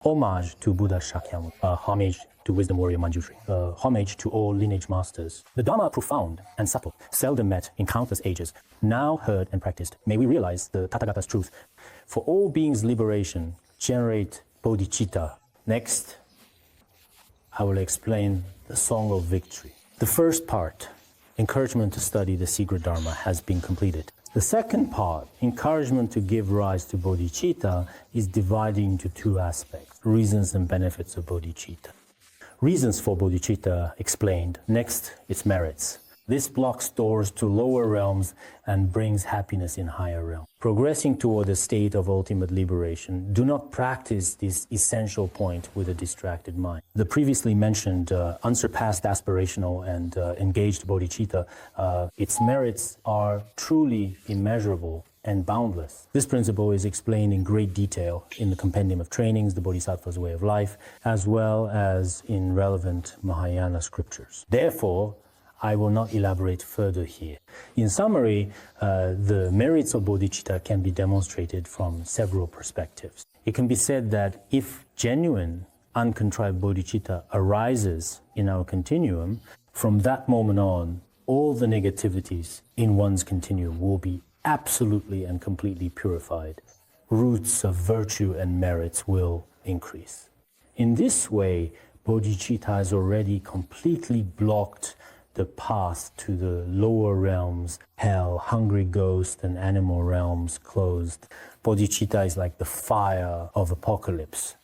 Homage to Buddha Shakyamuni, homage to Wisdom Warrior Manjushri, homage to all lineage masters. The Dharma profound and subtle, seldom met in countless ages, now heard and practiced. May we realize the Tathagata's truth. For all beings' liberation, generate bodhicitta. Next, I will explain the Song of Victory. The first part, encouragement to study the secret Dharma, has been completed. The second part, encouragement to give rise to bodhicitta, is divided into two aspects, reasons and benefits of bodhicitta. Reasons for bodhicitta explained. Next, its merits. This blocks doors to lower realms and brings happiness in higher realms. Progressing toward a state of ultimate liberation, do not practice this essential point with a distracted mind. The previously mentioned unsurpassed aspirational and engaged bodhicitta, its merits are truly immeasurable and boundless. This principle is explained in great detail in the Compendium of Trainings, the Bodhisattva's Way of Life, as well as in relevant Mahayana scriptures. Therefore, I will not elaborate further here. In summary, the merits of bodhicitta can be demonstrated from several perspectives. It can be said that if genuine, uncontrived bodhicitta arises in our continuum, from that moment on, all the negativities in one's continuum will be absolutely and completely purified. Roots of virtue and merits will increase. In this way, bodhicitta has already completely blocked the path to the lower realms, hell, hungry ghost, and animal realms closed. Bodhicitta is like the fire of apocalypse,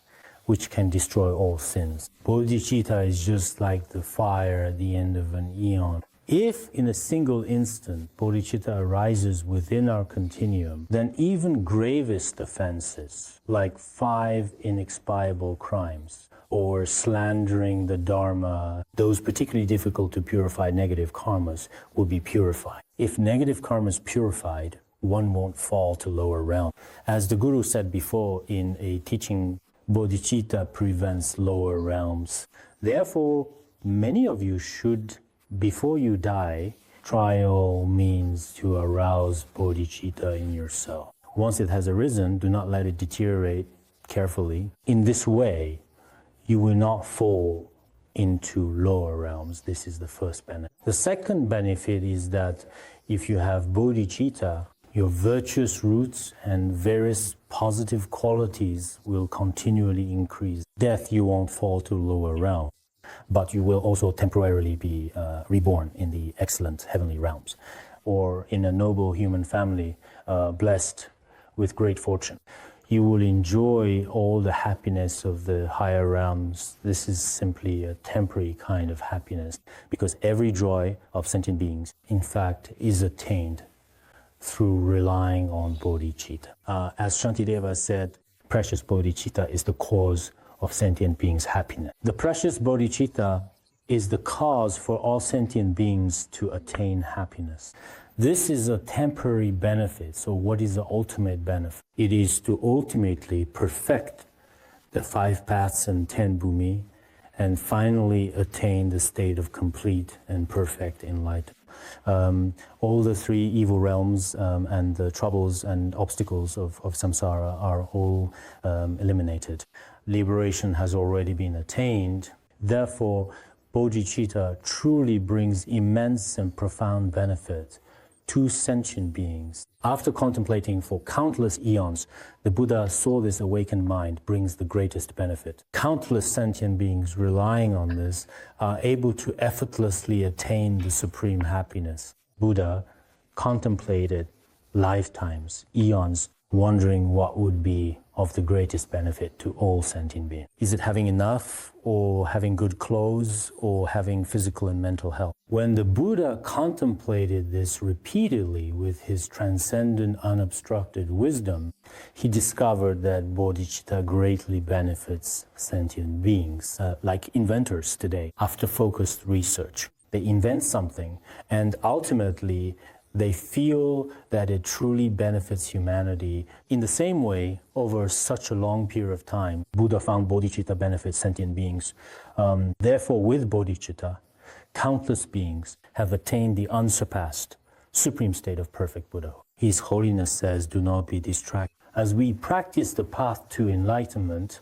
which can destroy all sins. Bodhicitta is just like the fire at the end of an eon. If in a single instant bodhicitta arises within our continuum, then even gravest offenses, like 5 inexpiable crimes, or slandering the Dharma, those particularly difficult to purify negative karmas, will be purified. If negative karma is purified, one won't fall to lower realm. As the Guru said before in a teaching, bodhicitta prevents lower realms. Therefore, many of you should, before you die, try all means to arouse bodhicitta in yourself. Once it has arisen, do not let it deteriorate carefully. In this way, you will not fall into lower realms. This is the first benefit. The second benefit is that if you have bodhicitta, your virtuous roots and various positive qualities will continually increase. Death, you won't fall to lower realm, but you will also temporarily be reborn in the excellent heavenly realms, or in a noble human family, blessed with great fortune. You will enjoy all the happiness of the higher realms. This is simply a temporary kind of happiness, because every joy of sentient beings, in fact, is attained through relying on bodhicitta. As Shantideva said, precious bodhicitta is the cause of sentient beings' happiness. The precious bodhicitta is the cause for all sentient beings to attain happiness. This is a temporary benefit. So what is the ultimate benefit? It is to ultimately perfect the 5 paths and 10 bhumi, and finally attain the state of complete and perfect enlightenment. All the 3 evil realms and the troubles and obstacles of samsara are all eliminated. Liberation has already been attained. Therefore, bodhicitta truly brings immense and profound benefit to sentient beings. After contemplating for countless eons, the Buddha saw this awakened mind brings the greatest benefit. Countless sentient beings relying on this are able to effortlessly attain the supreme happiness. Buddha contemplated lifetimes, eons, wondering what would be of the greatest benefit to all sentient beings. Is it having enough, or having good clothes, or having physical and mental health? When the Buddha contemplated this repeatedly with his transcendent, unobstructed wisdom, he discovered that bodhicitta greatly benefits sentient beings, like inventors today. After focused research, they invent something, and ultimately they feel that it truly benefits humanity. In the same way, over such a long period of time, Buddha found bodhicitta benefits sentient beings. Therefore, with bodhicitta, countless beings have attained the unsurpassed, supreme state of perfect Buddhahood. His Holiness says, do not be distracted. As we practice the path to enlightenment,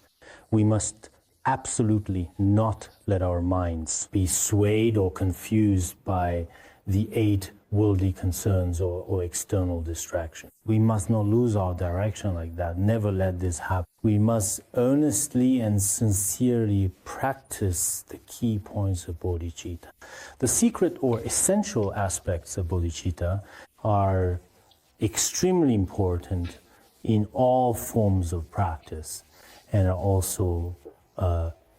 we must absolutely not let our minds be swayed or confused by the 8 worldly concerns or external distractions. We must not lose our direction like that. Never let this happen. We must earnestly and sincerely practice the key points of bodhicitta. The secret or essential aspects of bodhicitta are extremely important in all forms of practice and are also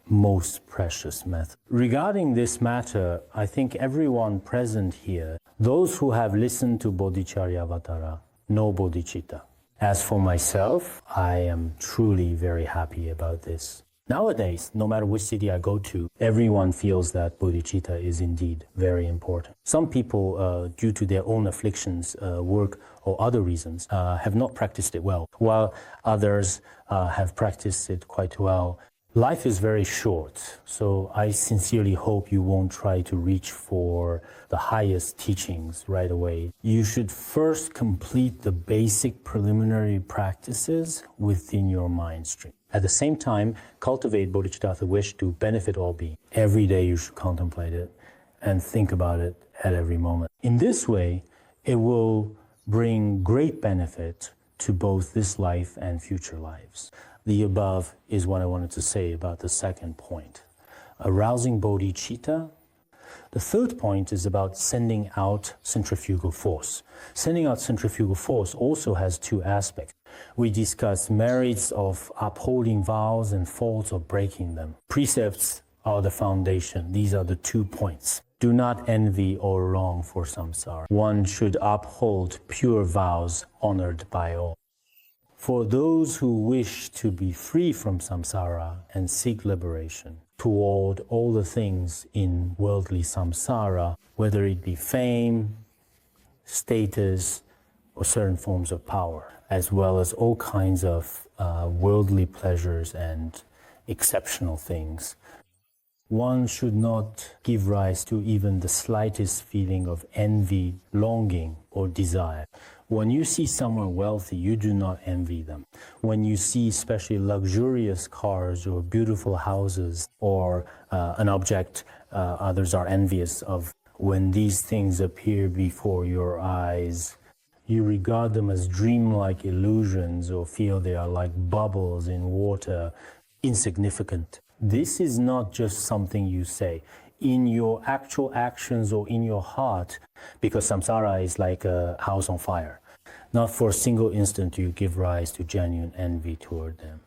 most precious method. Regarding this matter, I think everyone present here, those who have listened to Bodhicharyavatara, know bodhicitta. As for myself, I am truly very happy about this. Nowadays, no matter which city I go to, everyone feels that bodhicitta is indeed very important. Some people, due to their own afflictions, work, or other reasons, have not practiced it well, while others have practiced it quite well. Life is very short, so I sincerely hope you won't try to reach for the highest teachings right away. You should first complete the basic preliminary practices within your mind stream. At the same time, cultivate bodhicitta, the wish to benefit all beings. Every day you should contemplate it and think about it at every moment. In this way, it will bring great benefit to both this life and future lives. The above is what I wanted to say about the second point. Arousing bodhicitta. The third point is about sending out centrifugal force. Sending out centrifugal force also has 2 aspects. We discuss merits of upholding vows and faults of breaking them. Precepts are the foundation. These are the 2 points. Do not envy or long for samsara. One should uphold pure vows honored by all. For those who wish to be free from samsara and seek liberation toward all the things in worldly samsara, whether it be fame, status, or certain forms of power, as well as all kinds of worldly pleasures and exceptional things, one should not give rise to even the slightest feeling of envy, longing, or desire. When you see someone wealthy, you do not envy them. When you see especially luxurious cars or beautiful houses or an object others are envious of, when these things appear before your eyes, you regard them as dreamlike illusions or feel they are like bubbles in water, insignificant. This is not just something you say. In your actual actions or in your heart, because samsara is like a house on fire. Not for a single instant do you give rise to genuine envy toward them.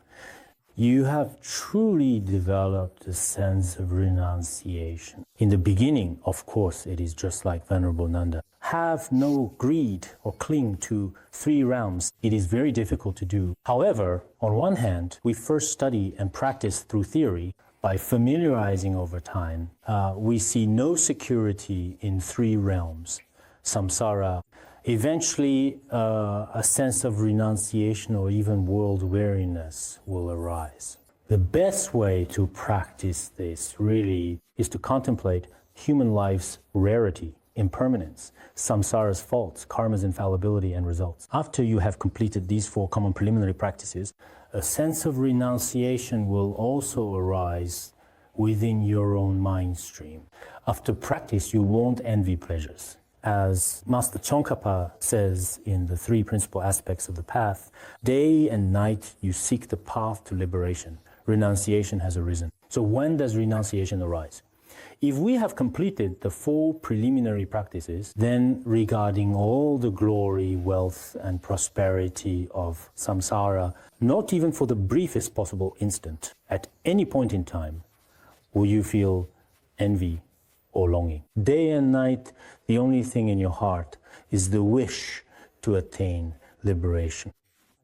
You have truly developed a sense of renunciation. In the beginning, of course, it is just like Venerable Nanda. Have no greed or cling to 3 realms. It is very difficult to do. However, on one hand, we first study and practice through theory. By familiarizing over time, we see no security in 3 realms. Samsara, eventually a sense of renunciation or even world weariness will arise. The best way to practice this really is to contemplate human life's rarity, impermanence, samsara's faults, karma's infallibility, and results. After you have completed these 4 common preliminary practices, a sense of renunciation will also arise within your own mind stream. After practice, you won't envy pleasures. As Master Tsongkhapa says in the 3 principal aspects of the path, day and night you seek the path to liberation. Renunciation has arisen. So when does renunciation arise? If we have completed the 4 preliminary practices, then regarding all the glory, wealth, and prosperity of samsara, not even for the briefest possible instant, at any point in time, will you feel envy or longing. Day and night, the only thing in your heart is the wish to attain liberation.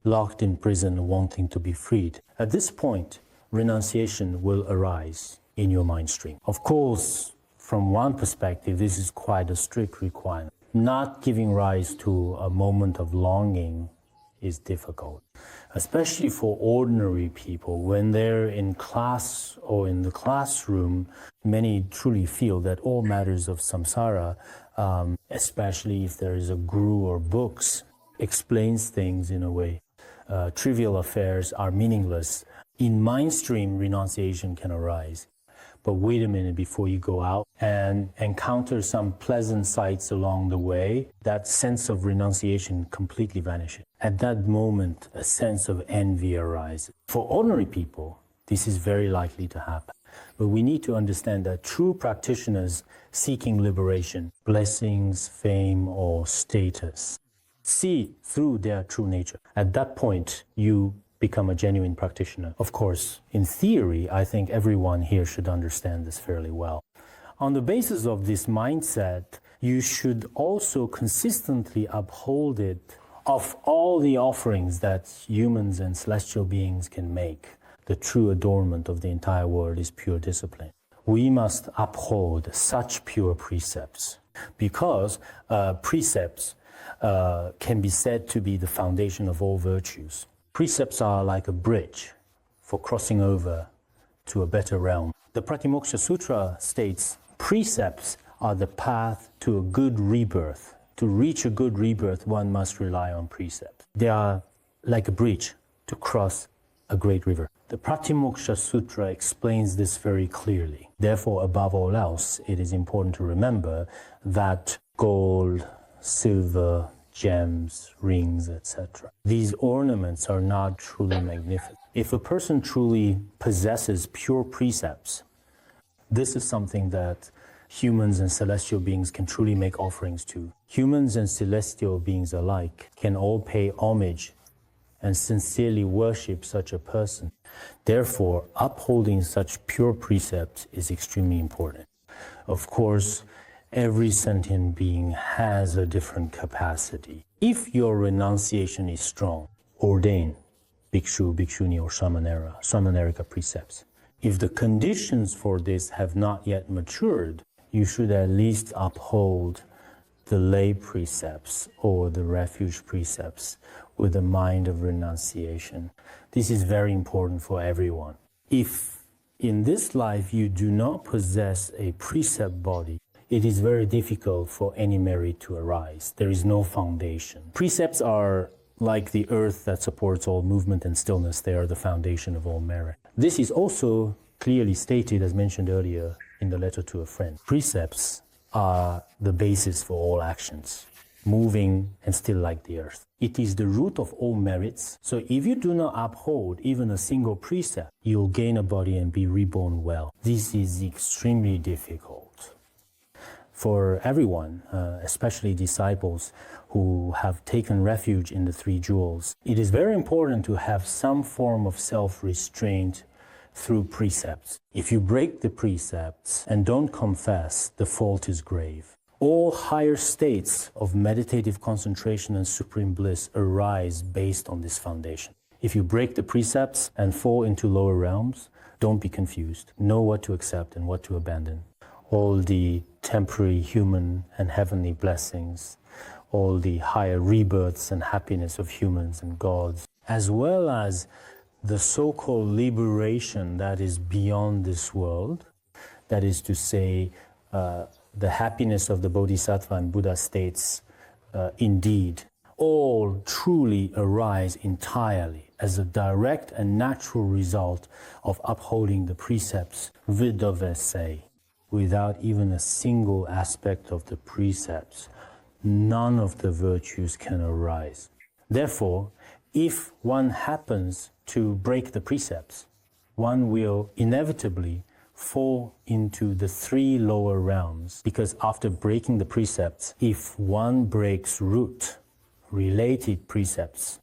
Locked in prison, wanting to be freed. At this point, renunciation will arise in your mind stream. Of course, from one perspective, this is quite a strict requirement. Not giving rise to a moment of longing is difficult, especially for ordinary people. When they're in class or in the classroom, many truly feel that all matters of samsara, especially if there is a guru or books, explains things in a way. Trivial affairs are meaningless In mainstream, renunciation can arise. But wait a minute, before you go out and encounter some pleasant sights along the way, that sense of renunciation completely vanishes. At that moment, a sense of envy arises. For ordinary people, this is very likely to happen. But we need to understand that true practitioners seeking liberation, blessings, fame, or status, see through their true nature. At that point, you become a genuine practitioner. Of course, in theory, I think everyone here should understand this fairly well. On the basis of this mindset, you should also consistently uphold it. Of all the offerings that humans and celestial beings can make, the true adornment of the entire world is pure discipline. We must uphold such pure precepts because precepts can be said to be the foundation of all virtues. Precepts are like a bridge for crossing over to a better realm. The Pratimoksha Sutra states, precepts are the path to a good rebirth. To reach a good rebirth, one must rely on precepts. They are like a bridge to cross a great river. The Pratimoksha Sutra explains this very clearly. Therefore, above all else, it is important to remember that gold, silver, gems, rings, etc. These ornaments are not truly magnificent. If a person truly possesses pure precepts, this is something that humans and celestial beings can truly make offerings to. Humans and celestial beings alike can all pay homage and sincerely worship such a person. Therefore, upholding such pure precepts is extremely important. Of course, every sentient being has a different capacity. If your renunciation is strong, ordain bhikshu, bhikshuni, or samanarika precepts. If the conditions for this have not yet matured, you should at least uphold the lay precepts or the refuge precepts with a mind of renunciation. This is very important for everyone. If in this life you do not possess a precept body, it is very difficult for any merit to arise. There is no foundation. Precepts are like the earth that supports all movement and stillness. They are the foundation of all merit. This is also clearly stated, as mentioned earlier, in the letter to a friend. Precepts are the basis for all actions, moving and still like the earth. It is the root of all merits. So if you do not uphold even a single precept, you'll gain a body and be reborn well. This is extremely difficult for everyone, especially disciples who have taken refuge in the three jewels. It is very important to have some form of self-restraint through precepts. If you break the precepts and don't confess, the fault is grave. All higher states of meditative concentration and supreme bliss arise based on this foundation. If you break the precepts and fall into lower realms, don't be confused. Know what to accept and what to abandon. All the temporary human and heavenly blessings, all the higher rebirths and happiness of humans and gods, as well as the so-called liberation that is beyond this world, that is to say, the happiness of the Bodhisattva and Buddha states, indeed, all truly arise entirely as a direct and natural result of upholding the precepts vidavese. Without even a single aspect of the precepts, none of the virtues can arise. Therefore, if one happens to break the precepts, one will inevitably fall into the three lower realms, because after breaking the precepts, if one breaks root, related precepts,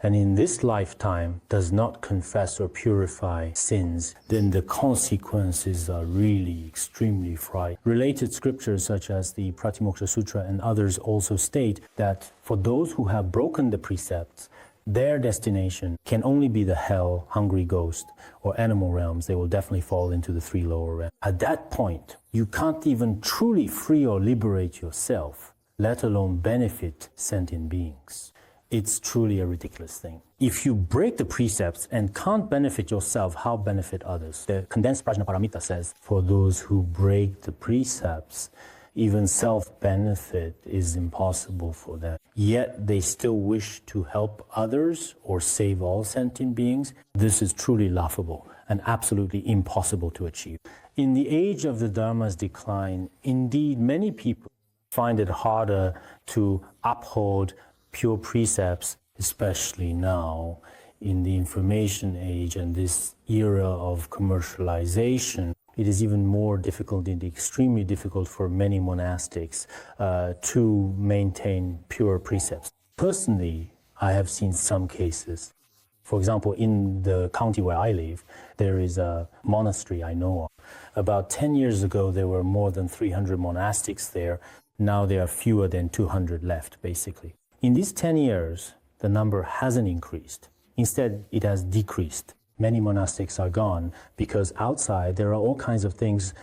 and in this lifetime does not confess or purify sins, then the consequences are really extremely frightening. Related scriptures such as the Pratimoksha Sutra and others also state that for those who have broken the precepts, their destination can only be the hell, hungry ghost, or animal realms. They will definitely fall into the three lower realms. At that point, you can't even truly free or liberate yourself, let alone benefit sentient beings. It's truly a ridiculous thing. If you break the precepts and can't benefit yourself, how benefit others? The condensed Prajnaparamita says, for those who break the precepts, even self-benefit is impossible for them. yet they still wish to help others or save all sentient beings, this is truly laughable and absolutely impossible to achieve. In the age of the Dharma's decline, indeed, many people find it harder to uphold pure precepts, especially now in the information age and this era of commercialization. It is even more difficult, indeed extremely difficult for many monastics to maintain pure precepts. Personally, I have seen some cases. For example, in the county where I live, there is a monastery I know of. About 10 years ago, there were more than 300 monastics there. Now there are fewer than 200 left, basically. In these 10 years, the number hasn't increased. Instead, it has decreased. Many monastics are gone because outside there are all kinds of things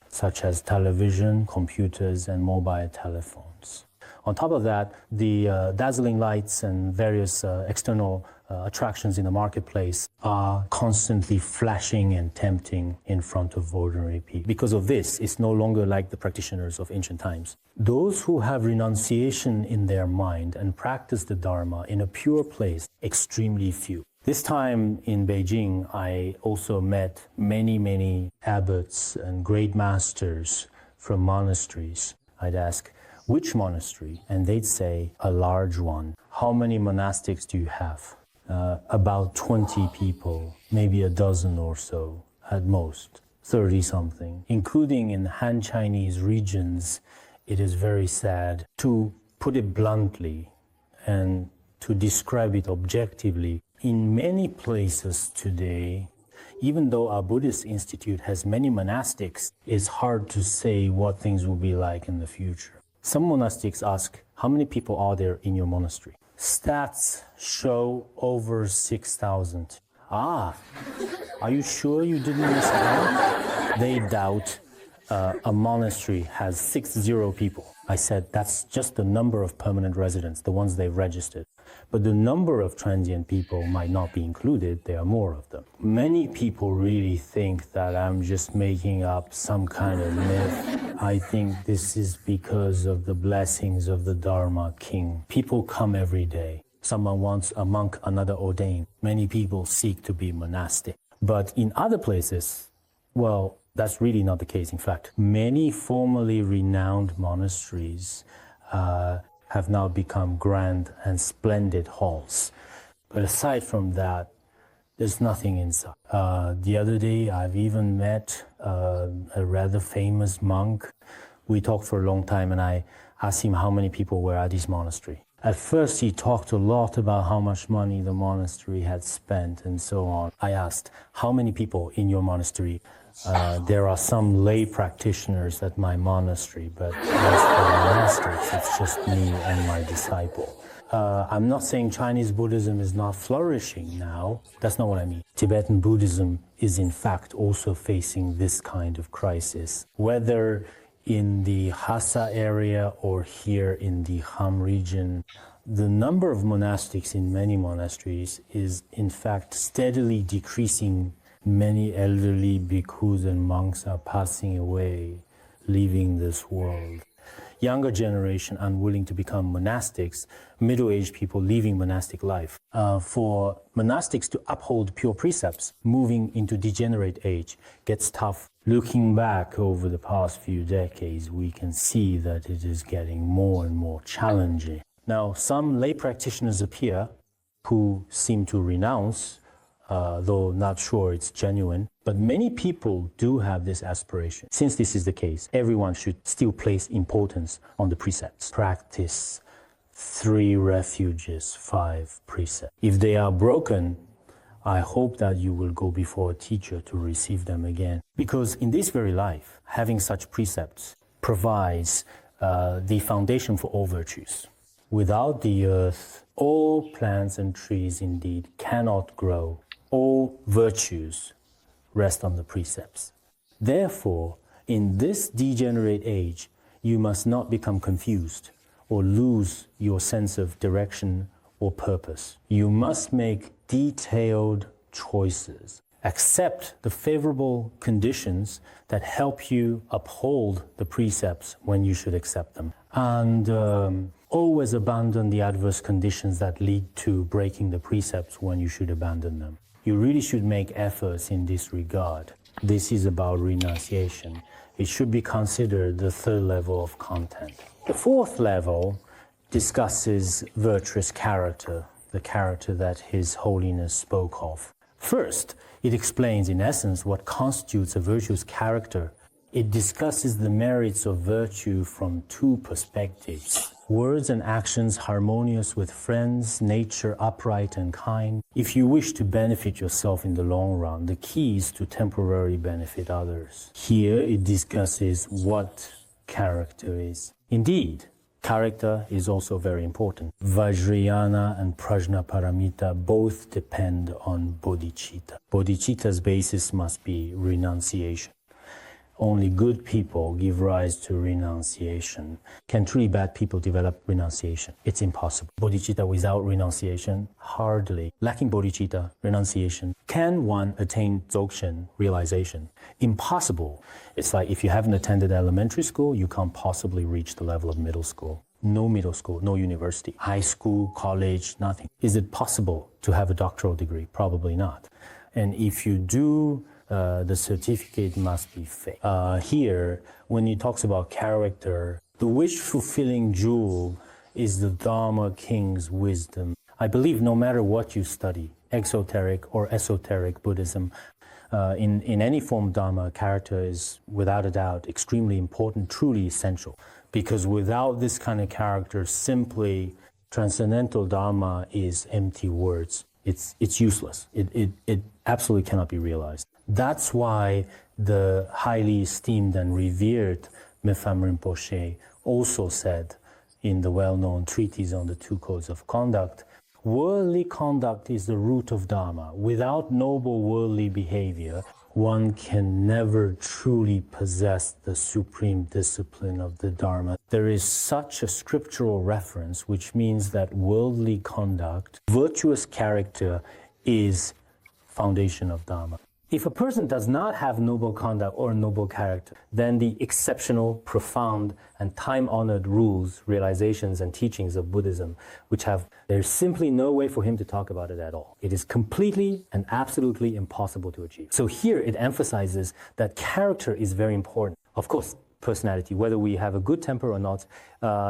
such as television, computers, and mobile telephones. On top of that, the dazzling lights and various external attractions in the marketplace are constantly flashing and tempting in front of ordinary people. Because of this, it's no longer like the practitioners of ancient times. Those who have renunciation in their mind and practice the Dharma in a pure place, extremely few. This time in Beijing, I also met many abbots and great masters from monasteries. I'd ask, which monastery? And they'd say, a large one. How many monastics do you have? About 20 people, maybe a dozen or so at most, 30-something. Including in Han Chinese regions, it is very sad. To put it bluntly and to describe it objectively, in many places today, even though our Buddhist institute has many monastics, it's hard to say what things will be like in the future. Some monastics ask, how many people are there in your monastery? Stats show over 6,000. Ah, are you sure you didn't miss out? They doubt a monastery has 60 people. I said, that's just the number of permanent residents, the ones they've registered. But the number of transient people might not be included. There are more of them. Many people really think that I'm just making up some kind of myth. I think this is because of the blessings of the Dharma King. People come every day. Someone wants a monk, another ordained. Many people seek to be monastic. But in other places, well, that's really not the case. In fact, many formerly renowned monasteries have now become grand and splendid halls. But aside from that, there's nothing inside. The other day, I've even met a rather famous monk. We talked for a long time, and I asked him how many people were at his monastery. At first, he talked a lot about how much money the monastery had spent and so on. I asked, how many people in your monastery? There are some lay practitioners at my monastery, but as for monastics, it's just me and my disciple. I'm not saying Chinese Buddhism is not flourishing now. That's not what I mean. Tibetan Buddhism is in fact also facing this kind of crisis. Whether in the Lhasa area or here in the Ham region, the number of monastics in many monasteries is in fact steadily decreasing. Many elderly bhikkhus and monks are passing away, leaving this world. Younger generation unwilling to become monastics, middle-aged people leaving monastic life. For monastics to uphold pure precepts, moving into degenerate age gets tough. Looking back over the past few decades, we can see that it is getting more and more challenging. Now, some lay practitioners appear who seem to renounce, though not sure it's genuine. But many people do have this aspiration. Since this is the case, everyone should still place importance on the precepts. Practice 3 refuges, 5 precepts. If they are broken, I hope that you will go before a teacher to receive them again. Because in this very life, having such precepts provides the foundation for all virtues. Without the earth, all plants and trees indeed cannot grow. All virtues rest on the precepts. Therefore, in this degenerate age, you must not become confused or lose your sense of direction or purpose. You must make detailed choices. Accept the favorable conditions that help you uphold the precepts when you should accept them. And always abandon the adverse conditions that lead to breaking the precepts when you should abandon them. You really should make efforts in this regard. This is about renunciation. It should be considered the third level of content. The fourth level discusses virtuous character, the character that His Holiness spoke of. First, it explains in essence what constitutes a virtuous character. It discusses the merits of virtue from two perspectives. Words and actions harmonious with friends, nature upright and kind. If you wish to benefit yourself in the long run, the key is to temporarily benefit others. Here it discusses what character is. Indeed, character is also very important. Vajrayana and Prajnaparamita both depend on bodhicitta. Bodhicitta's basis must be renunciation. Only good people give rise to renunciation. Can truly bad people develop renunciation? It's impossible. Bodhicitta without renunciation? Hardly. Lacking bodhicitta, renunciation. Can one attain Dzogchen realization? Impossible. It's like if you haven't attended elementary school, you can't possibly reach the level of middle school. No middle school, no university, high school, college, nothing. Is it possible to have a doctoral degree? Probably not. And if you do, the certificate must be fake. Here, when he talks about character, the wish-fulfilling jewel is the Dharma King's wisdom. I believe no matter what you study, exoteric or esoteric Buddhism, in any form of Dharma, character is without a doubt extremely important, truly essential. Because without this kind of character, simply transcendental Dharma is empty words. It's useless. It absolutely cannot be realized. That's why the highly esteemed and revered Mipham Rinpoche also said in the well-known treatise on the two codes of conduct, worldly conduct is the root of Dharma. Without noble worldly behavior, one can never truly possess the supreme discipline of the Dharma. There is such a scriptural reference, which means that worldly conduct, virtuous character, is foundation of Dharma. If a person does not have noble conduct or noble character, then the exceptional, profound, and time-honored rules, realizations, and teachings of Buddhism, there's simply no way for him to talk about it at all. It is completely and absolutely impossible to achieve. So here it emphasizes that character is very important. Of course, personality, whether we have a good temper or not,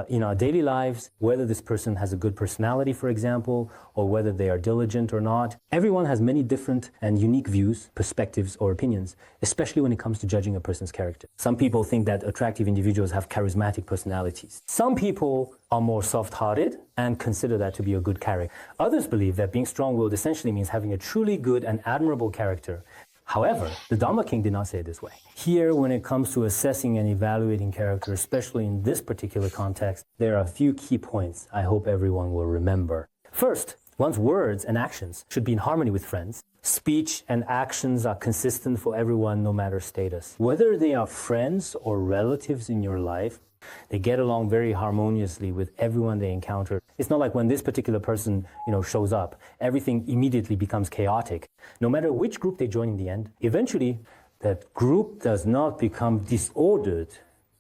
in our daily lives, whether this person has a good personality, for example, or whether they are diligent or not. Everyone has many different and unique views, perspectives, or opinions, especially when it comes to judging a person's character. Some people think that attractive individuals have charismatic personalities. Some people are more soft-hearted and consider that to be a good character. Others believe that being strong-willed essentially means having a truly good and admirable character. However, the Dharma King did not say it this way. Here, when it comes to assessing and evaluating character, especially in this particular context, there are a few key points I hope everyone will remember. First, one's words and actions should be in harmony with friends. Speech and actions are consistent for everyone, no matter status. Whether they are friends or relatives in your life, they get along very harmoniously with everyone they encounter. It's not like when this particular person, shows up, everything immediately becomes chaotic. No matter which group they join in the end, eventually that group does not become disordered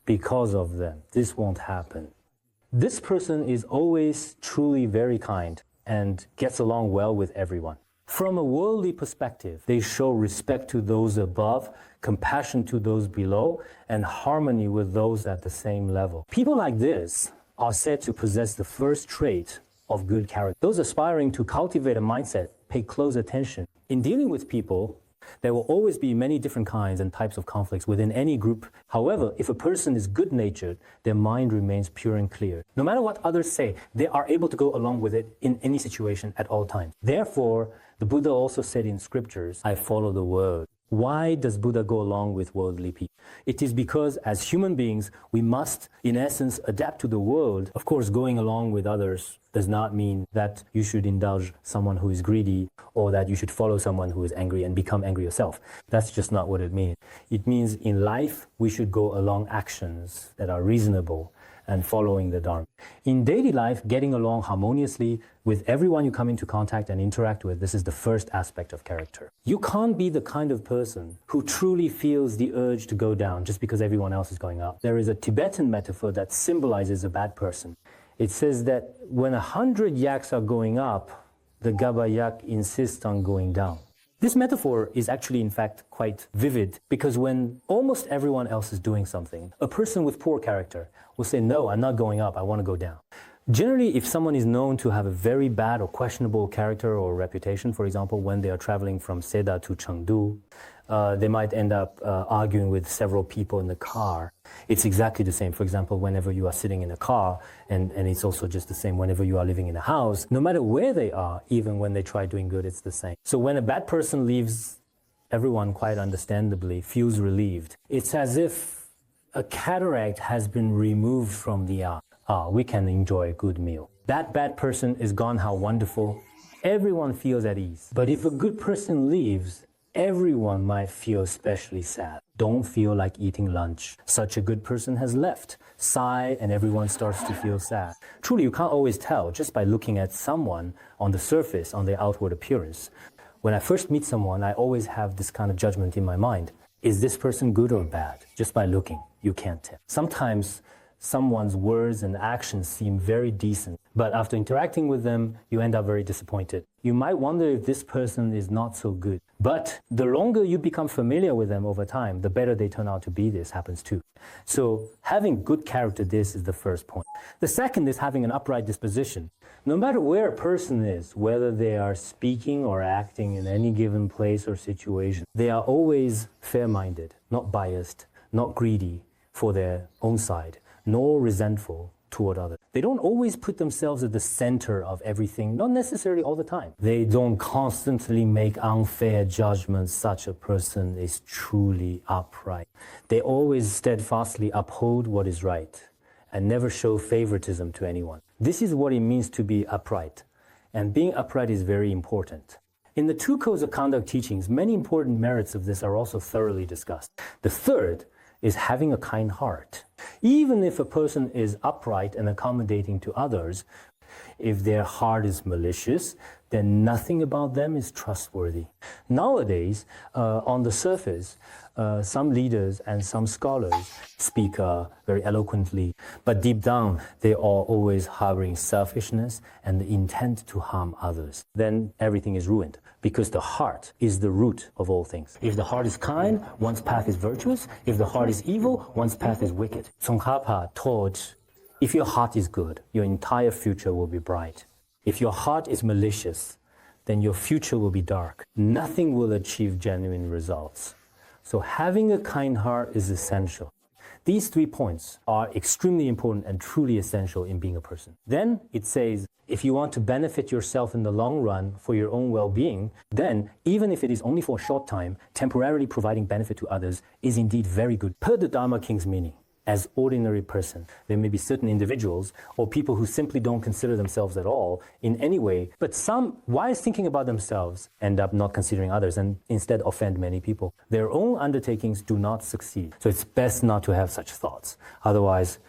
because of them. This won't happen. This person is always truly very kind and gets along well with everyone. From a worldly perspective, they show respect to those above, compassion to those below, and harmony with those at the same level. People like this are said to possess the first trait of good character. Those aspiring to cultivate a mindset pay close attention. In dealing with people, there will always be many different kinds and types of conflicts within any group. However, if a person is good-natured, their mind remains pure and clear. No matter what others say, they are able to go along with it in any situation at all times. Therefore, the Buddha also said in scriptures, I follow the world. Why does Buddha go along with worldly people? It is because as human beings, we must, in essence, adapt to the world. Of course, going along with others does not mean that you should indulge someone who is greedy or that you should follow someone who is angry and become angry yourself. That's just not what it means. It means in life, we should go along actions that are reasonable and following the Dharma. In daily life, getting along harmoniously with everyone you come into contact and interact with, this is the first aspect of character. You can't be the kind of person who truly feels the urge to go down just because everyone else is going up. There is a Tibetan metaphor that symbolizes a bad person. It says that when 100 yaks are going up, the Gaba yak insists on going down. This metaphor is actually, in fact, quite vivid because when almost everyone else is doing something, a person with poor character will say, no, I'm not going up, I want to go down. Generally, if someone is known to have a very bad or questionable character or reputation, for example, when they are traveling from Seda to Chengdu, they might end up arguing with several people in the car. It's exactly the same. For example, whenever you are sitting in a car, and it's also just the same whenever you are living in a house, no matter where they are, even when they try doing good, it's the same. So when a bad person leaves, everyone quite understandably feels relieved. It's as if a cataract has been removed from the eye. We can enjoy a good meal. That bad person is gone, how wonderful. Everyone feels at ease. But if a good person leaves, everyone might feel especially sad. Don't feel like eating lunch. Such a good person has left. Sigh, and everyone starts to feel sad. Truly, you can't always tell just by looking at someone on the surface, on their outward appearance. When I first meet someone, I always have this kind of judgment in my mind. Is this person good or bad? Just by looking, you can't tell. Sometimes someone's words and actions seem very decent, but after interacting with them, you end up very disappointed. You might wonder if this person is not so good. But the longer you become familiar with them over time, the better they turn out to be. This happens too. So having good character, this is the first point. The second is having an upright disposition. No matter where a person is, whether they are speaking or acting in any given place or situation, they are always fair-minded, not biased, not greedy for their own side, nor resentful toward others. They don't always put themselves at the center of everything, not necessarily all the time. They don't constantly make unfair judgments. Such a person is truly upright. They always steadfastly uphold what is right and never show favoritism to anyone. This is what it means to be upright. And being upright is very important. In the two codes of conduct teachings, many important merits of this are also thoroughly discussed. The third is having a kind heart. Even if a person is upright and accommodating to others, if their heart is malicious, then nothing about them is trustworthy. Nowadays, on the surface, some leaders and some scholars speak very eloquently, but deep down, they are always harboring selfishness and the intent to harm others. Then everything is ruined, because the heart is the root of all things. If the heart is kind, one's path is virtuous. If the heart is evil, one's path is wicked. Tsongkhapa taught, if your heart is good, your entire future will be bright. If your heart is malicious, then your future will be dark. Nothing will achieve genuine results. So having a kind heart is essential. These 3 points are extremely important and truly essential in being a person. Then it says, if you want to benefit yourself in the long run for your own well-being, then even if it is only for a short time, temporarily providing benefit to others is indeed very good. Per the Dharma King's meaning, as ordinary person, there may be certain individuals or people who simply don't consider themselves at all in any way, but some, wise thinking about themselves, end up not considering others and instead offend many people. Their own undertakings do not succeed. So it's best not to have such thoughts. Otherwise,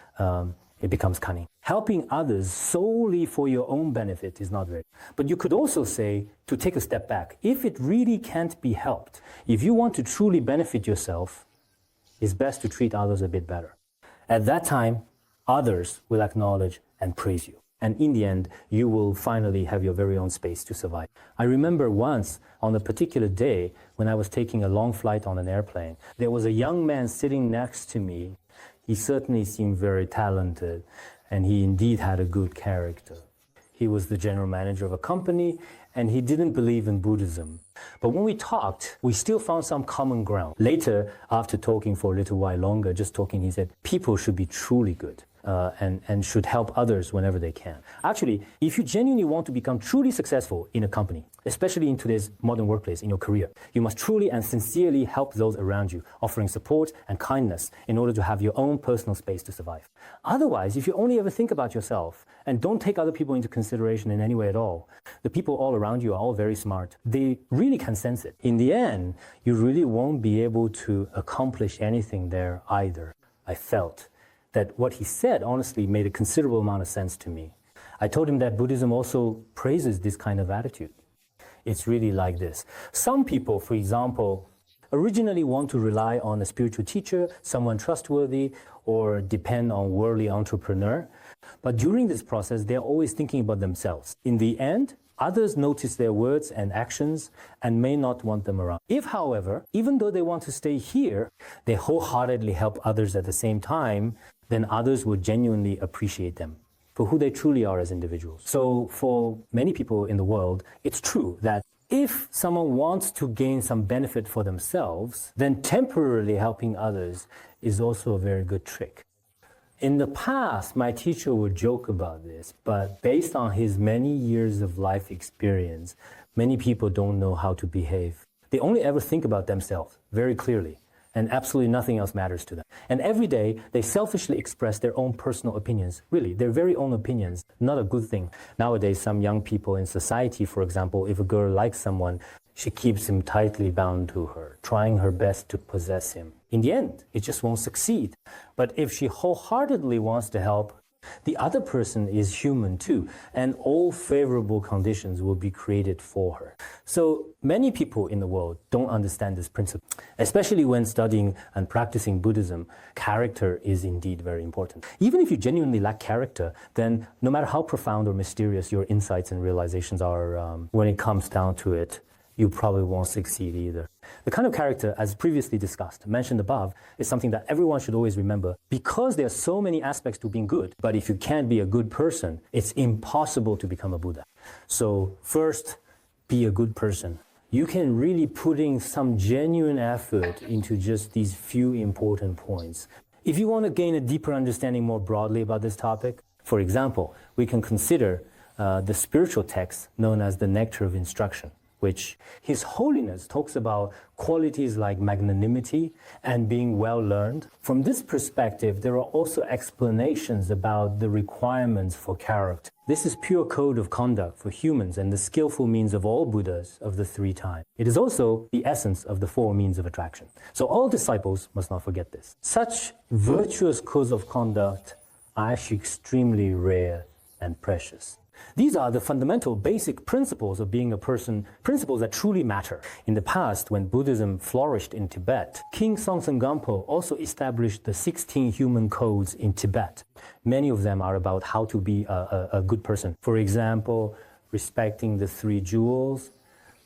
it becomes cunning. Helping others solely for your own benefit is not very. But you could also say, to take a step back, if it really can't be helped, if you want to truly benefit yourself, it's best to treat others a bit better. At that time, others will acknowledge and praise you. And in the end, you will finally have your very own space to survive. I remember once, on a particular day, when I was taking a long flight on an airplane, there was a young man sitting next to me. He certainly seemed very talented, and he indeed had a good character. He was the general manager of a company, and he didn't believe in Buddhism. But when we talked, we still found some common ground. Later, after talking for a little while longer, just talking, he said, people should be truly good. And should help others whenever they can. Actually, if you genuinely want to become truly successful in a company, especially in today's modern workplace, in your career, you must truly and sincerely help those around you, offering support and kindness in order to have your own personal space to survive. Otherwise, if you only ever think about yourself and don't take other people into consideration in any way at all, the people all around you are all very smart. They really can sense it. In the end, you really won't be able to accomplish anything there either. I felt that what he said honestly made a considerable amount of sense to me. I told him that Buddhism also praises this kind of attitude. It's really like this. Some people, for example, originally want to rely on a spiritual teacher, someone trustworthy, or depend on worldly entrepreneur. But during this process, they're always thinking about themselves. In the end, others notice their words and actions and may not want them around. If, however, even though they want to stay here, they wholeheartedly help others at the same time, then others will genuinely appreciate them for who they truly are as individuals. So for many people in the world, it's true that if someone wants to gain some benefit for themselves, then temporarily helping others is also a very good trick. In the past, my teacher would joke about this, but based on his many years of life experience, many people don't know how to behave. They only ever think about themselves very clearly, and absolutely nothing else matters to them. And every day, they selfishly express their own personal opinions, really, their very own opinions, not a good thing. Nowadays, some young people in society, for example, if a girl likes someone, she keeps him tightly bound to her, trying her best to possess him. In the end, it just won't succeed. But if she wholeheartedly wants to help, the other person is human too, and all favorable conditions will be created for her. So many people in the world don't understand this principle. Especially when studying and practicing Buddhism, character is indeed very important. Even if you genuinely lack character, then no matter how profound or mysterious your insights and realizations are, when it comes down to it, you probably won't succeed either. The kind of character, as previously discussed, mentioned above, is something that everyone should always remember because there are so many aspects to being good. But if you can't be a good person, it's impossible to become a Buddha. So first, be a good person. You can really put in some genuine effort into just these few important points. If you want to gain a deeper understanding more broadly about this topic, for example, we can consider the spiritual text known as the Nectar of Instruction, which His Holiness talks about qualities like magnanimity and being well learned. From this perspective, there are also explanations about the requirements for character. This is pure code of conduct for humans and the skillful means of all Buddhas of the three times. It is also the essence of the four means of attraction. So all disciples must not forget this. Such virtuous codes of conduct are actually extremely rare and precious. These are the fundamental basic principles of being a person, principles that truly matter. In the past, when Buddhism flourished in Tibet, King Songtsen Gampo also established the 16 human codes in Tibet. Many of them are about how to be a good person. For example, respecting the three jewels,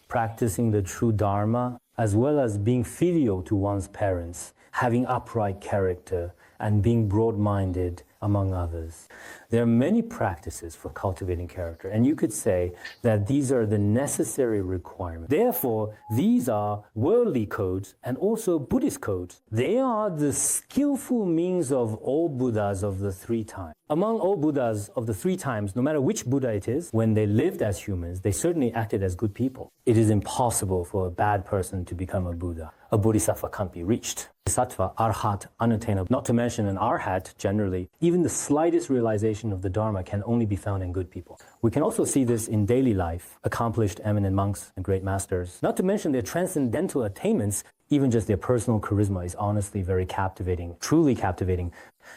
practicing the true Dharma, as well as being filial to one's parents, having upright character, and being broad-minded, among others. There are many practices for cultivating character, and you could say that these are the necessary requirements. Therefore, these are worldly codes and also Buddhist codes. They are the skillful means of all Buddhas of the three times. Among all Buddhas of the three times, no matter which Buddha it is, when they lived as humans, they certainly acted as good people. It is impossible for a bad person to become a Buddha. A Bodhisattva can't be reached. Bodhisattva, arhat, unattainable, not to mention an arhat generally. Even the slightest realization of the Dharma can only be found in good people. We can also see this in daily life, accomplished eminent monks and great masters. Not to mention their transcendental attainments, even just their personal charisma is honestly very captivating, truly captivating.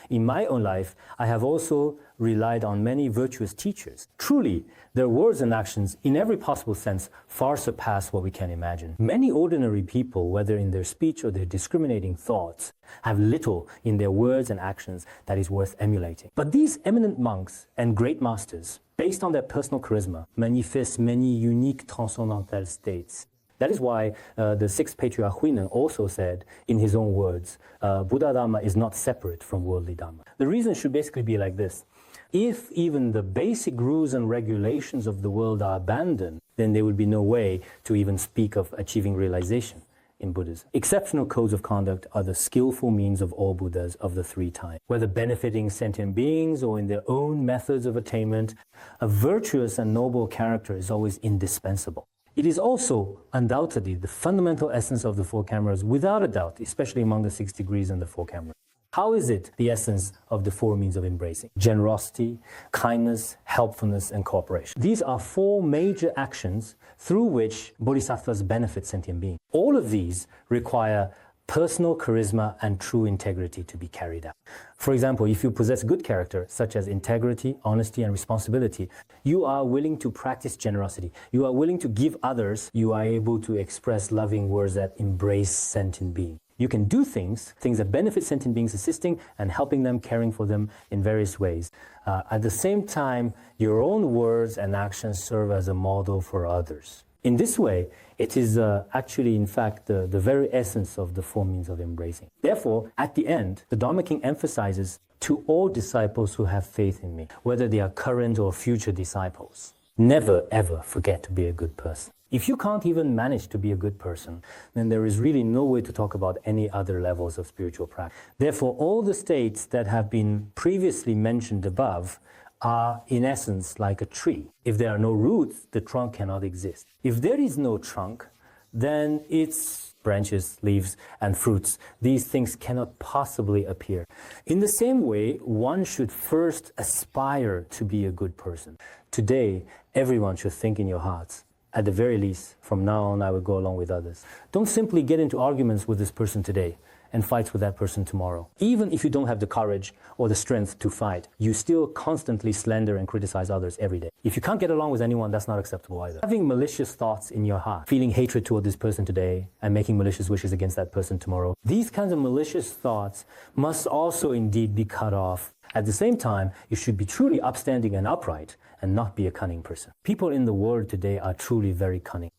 In my own life, I have also relied on many virtuous teachers. Truly, their words and actions, in every possible sense, far surpass what we can imagine. Many ordinary people, whether in their speech or their discriminating thoughts, have little in their words and actions that is worth emulating. But these eminent monks and great masters, based on their personal charisma, manifest many unique transcendental states. That is why the sixth patriarch Huineng also said, in his own words, Buddha Dharma is not separate from worldly Dharma. The reason should basically be like this. If even the basic rules and regulations of the world are abandoned, then there would be no way to even speak of achieving realization in Buddhism. Exceptional codes of conduct are the skillful means of all Buddhas of the three times. Whether benefiting sentient beings or in their own methods of attainment, a virtuous and noble character is always indispensable. It is also undoubtedly the fundamental essence of the four cameras, without a doubt, especially among the 6 degrees and the four cameras. How is it the essence of the four means of embracing? Generosity, kindness, helpfulness, and cooperation. These are four major actions through which bodhisattvas benefit sentient beings. All of these require personal charisma and true integrity to be carried out. For example, if you possess good character, such as integrity, honesty, and responsibility, you are willing to practice generosity. You are willing to give others. You are able to express loving words that embrace sentient beings. You can do things that benefit sentient beings, assisting and helping them, caring for them in various ways. At the same time, your own words and actions serve as a model for others. In this way, it is actually, in fact, the very essence of the four means of embracing. Therefore, at the end, the Dharma King emphasizes to all disciples who have faith in me, whether they are current or future disciples, never ever forget to be a good person. If you can't even manage to be a good person, then there is really no way to talk about any other levels of spiritual practice. Therefore, all the states that have been previously mentioned above are, in essence, like a tree. If there are no roots, the trunk cannot exist. If there is no trunk, then its branches, leaves, and fruits, these things cannot possibly appear. In the same way, one should first aspire to be a good person. Today, everyone should think in your hearts. At the very least, from now on, I will go along with others. Don't simply get into arguments with this person today and fight with that person tomorrow. Even if you don't have the courage or the strength to fight, you still constantly slander and criticize others every day. If you can't get along with anyone, that's not acceptable either. Having malicious thoughts in your heart, feeling hatred toward this person today and making malicious wishes against that person tomorrow, these kinds of malicious thoughts must also indeed be cut off. At the same time, you should be truly upstanding and upright and not be a cunning person. People in the world today are truly very cunning.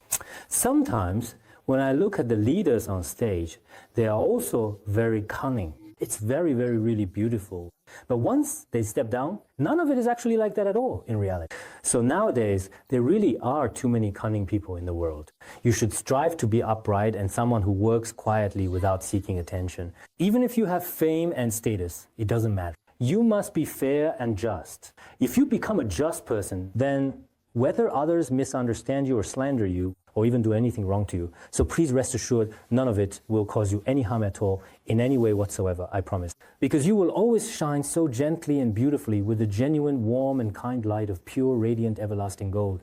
Sometimes, when I look at the leaders on stage, they are also very cunning. It's very, very, really beautiful. But once they step down, none of it is actually like that at all in reality. So nowadays, there really are too many cunning people in the world. You should strive to be upright and someone who works quietly without seeking attention. Even if you have fame and status, it doesn't matter. You must be fair and just. If you become a just person, then whether others misunderstand you or slander you, or even do anything wrong to you. So please rest assured, none of it will cause you any harm at all, in any way whatsoever, I promise. Because you will always shine so gently and beautifully with the genuine, warm and kind light of pure, radiant, everlasting gold.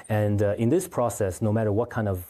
And in this process, no matter what kind of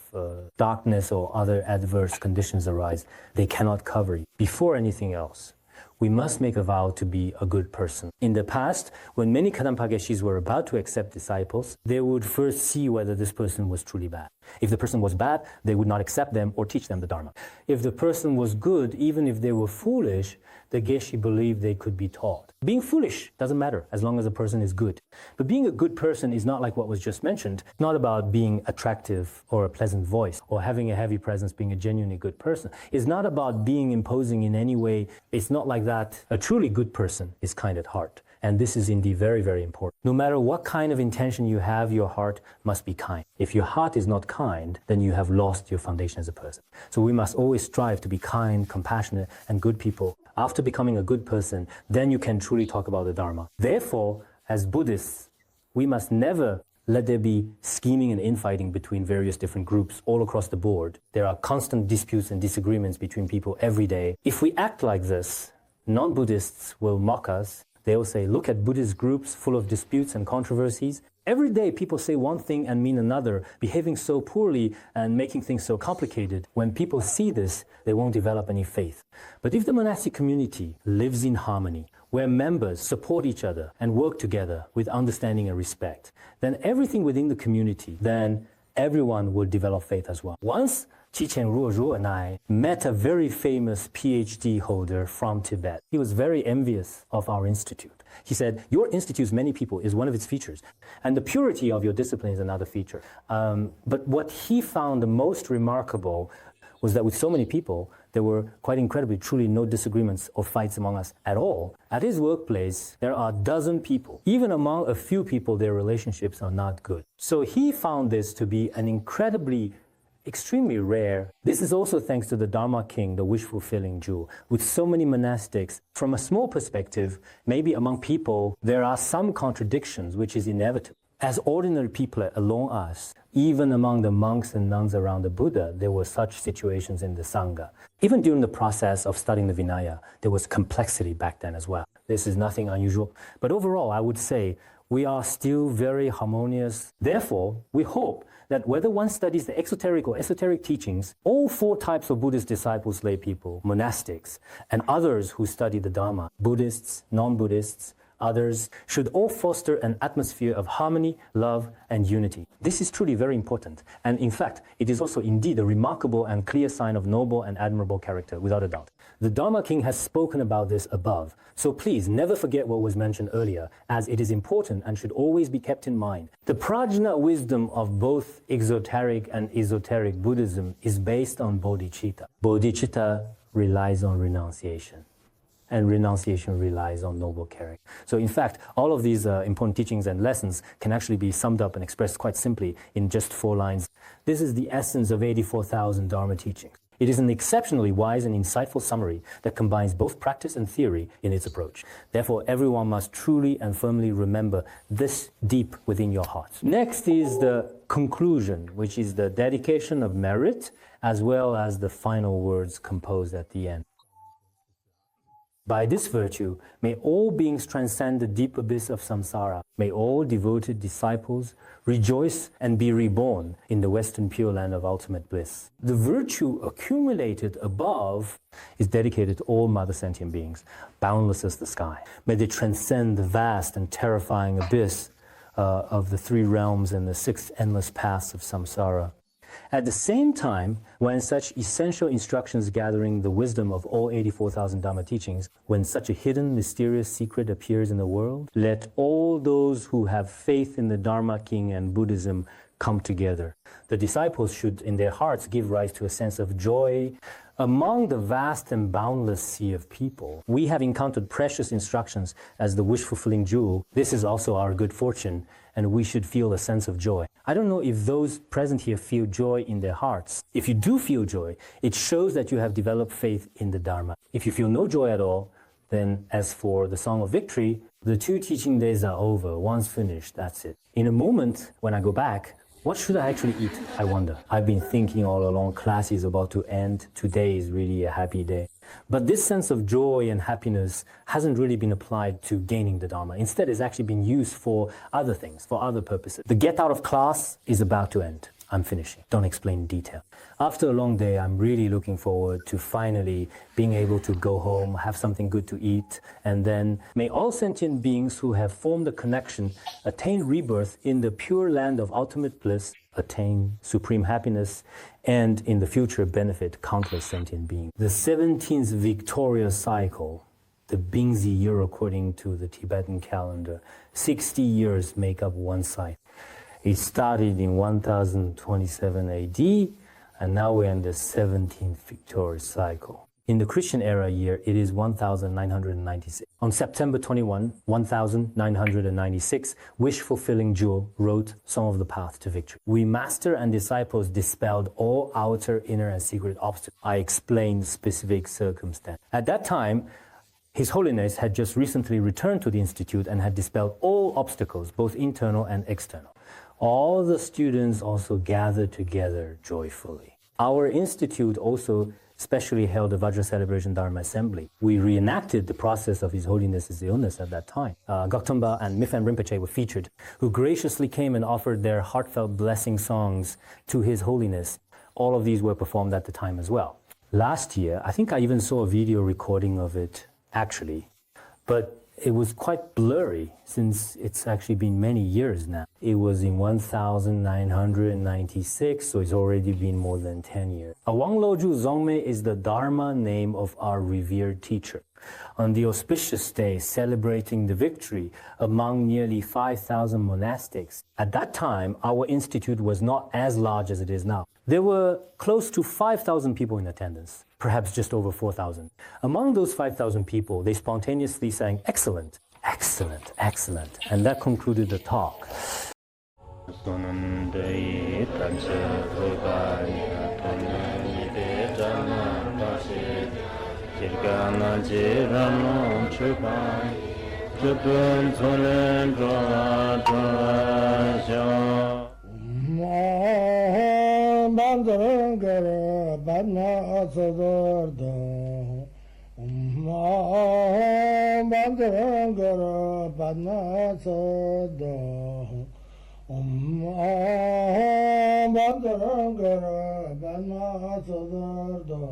darkness or other adverse conditions arise, they cannot cover you. Before anything else, we must make a vow to be a good person. In the past, when many Kadampa Geshis were about to accept disciples, they would first see whether this person was truly bad. If the person was bad, they would not accept them or teach them the Dharma. If the person was good, even if they were foolish, the Geshe believed they could be taught. Being foolish doesn't matter as long as a person is good. But being a good person is not like what was just mentioned. It's not about being attractive or a pleasant voice or having a heavy presence, being a genuinely good person. It's not about being imposing in any way. It's not like that. A truly good person is kind at heart. And this is indeed very, very important. No matter what kind of intention you have, your heart must be kind. If your heart is not kind, then you have lost your foundation as a person. So we must always strive to be kind, compassionate, and good people. After becoming a good person, then you can truly talk about the Dharma. Therefore, as Buddhists, we must never let there be scheming and infighting between various different groups all across the board. There are constant disputes and disagreements between people every day. If we act like this, non-Buddhists will mock us. They'll say, look at Buddhist groups full of disputes and controversies. Every day people say one thing and mean another, behaving so poorly and making things so complicated. When people see this, they won't develop any faith. But if the monastic community lives in harmony, where members support each other and work together with understanding and respect, then everything within the community, then everyone will develop faith as well. Once Chichen Ruoju and I met a very famous PhD holder from Tibet. He was very envious of our institute. He said, your institute's many people is one of its features, and the purity of your discipline is another feature. But what he found the most remarkable was that with so many people, there were quite incredibly, truly no disagreements or fights among us at all. At his workplace, there are a dozen people. Even among a few people, their relationships are not good. So he found this to be an extremely rare. This is also thanks to the Dharma King, the wish-fulfilling jewel. With so many monastics, from a small perspective, maybe among people, there are some contradictions, which is inevitable. As ordinary people along us, even among the monks and nuns around the Buddha, there were such situations in the Sangha. Even during the process of studying the Vinaya, there was complexity back then as well. This is nothing unusual. But overall, I would say, we are still very harmonious. Therefore, we hope that whether one studies the exoteric or esoteric teachings, all four types of Buddhist disciples, lay people, monastics, and others who study the Dharma, Buddhists, non-Buddhists, others, should all foster an atmosphere of harmony, love, and unity. This is truly very important. And in fact, it is also indeed a remarkable and clear sign of noble and admirable character, without a doubt. The Dharma King has spoken about this above, so please never forget what was mentioned earlier, as it is important and should always be kept in mind. The prajna wisdom of both exoteric and esoteric Buddhism is based on bodhicitta. Bodhicitta relies on renunciation, and renunciation relies on noble character. So in fact, all of these important teachings and lessons can actually be summed up and expressed quite simply in just 4 lines. This is the essence of 84,000 Dharma teachings. It is an exceptionally wise and insightful summary that combines both practice and theory in its approach. Therefore, everyone must truly and firmly remember this deep within your hearts. Next is the conclusion, which is the dedication of merit, as well as the final words composed at the end. By this virtue, may all beings transcend the deep abyss of samsara. May all devoted disciples rejoice and be reborn in the Western Pure Land of ultimate bliss. The virtue accumulated above is dedicated to all mother sentient beings, boundless as the sky. May they transcend the vast and terrifying abyss of the 3 realms and the 6 endless paths of samsara. At the same time, when such essential instructions gathering the wisdom of all 84,000 Dharma teachings, when such a hidden, mysterious secret appears in the world, let all those who have faith in the Dharma King and Buddhism come together. The disciples should, in their hearts, give rise to a sense of joy. Among the vast and boundless sea of people, we have encountered precious instructions as the wish-fulfilling jewel. This is also our good fortune, and we should feel a sense of joy. I don't know if those present here feel joy in their hearts. If you do feel joy, it shows that you have developed faith in the Dharma. If you feel no joy at all, then as for the Song of Victory, the 2 teaching days are over. Once finished, that's it. In a moment, when I go back, what should I actually eat, I wonder? I've been thinking all along class is about to end. Today is really a happy day. But this sense of joy and happiness hasn't really been applied to gaining the Dharma. Instead, it's actually been used for other things, for other purposes. The get out of class is about to end. I'm finishing. Don't explain in detail. After a long day, I'm really looking forward to finally being able to go home, have something good to eat, and then may all sentient beings who have formed a connection attain rebirth in the pure land of ultimate bliss, attain supreme happiness, and in the future benefit countless sentient beings. The 17th victorious cycle, the Bingzi year according to the Tibetan calendar, 60 years make up one cycle. It started in 1027 AD, and now we're in the 17th victorious cycle. In the Christian era year, it is 1996. On September 21, 1996, wish-fulfilling jewel wrote Song of the Path to Victory. We master and disciples dispelled all outer, inner, and secret obstacles. I explained specific circumstance. At that time, His Holiness had just recently returned to the Institute and had dispelled all obstacles, both internal and external. All the students also gathered together joyfully. Our institute also specially held a Vajra Celebration Dharma Assembly. We reenacted the process of His Holiness's illness at that time. Goktumba and Miphan Rinpoche were featured, who graciously came and offered their heartfelt blessing songs to His Holiness. All of these were performed at the time as well. Last year, I think I even saw a video recording of it, actually, but it was quite blurry since it's actually been many years now. It was in 1996, so it's already been more than 10 years. Awang Loju Zongme is the Dharma name of our revered teacher. On the auspicious day celebrating the victory among nearly 5,000 monastics, at that time, our institute was not as large as it is now. There were close to 5,000 people in attendance, perhaps just over 4,000. Among those 5,000 people, they spontaneously sang, "Excellent, excellent, excellent," and that concluded the talk. Bandangara Badna Sodargye Bandangara Badna Sodargye Bandangara Badna Sodargye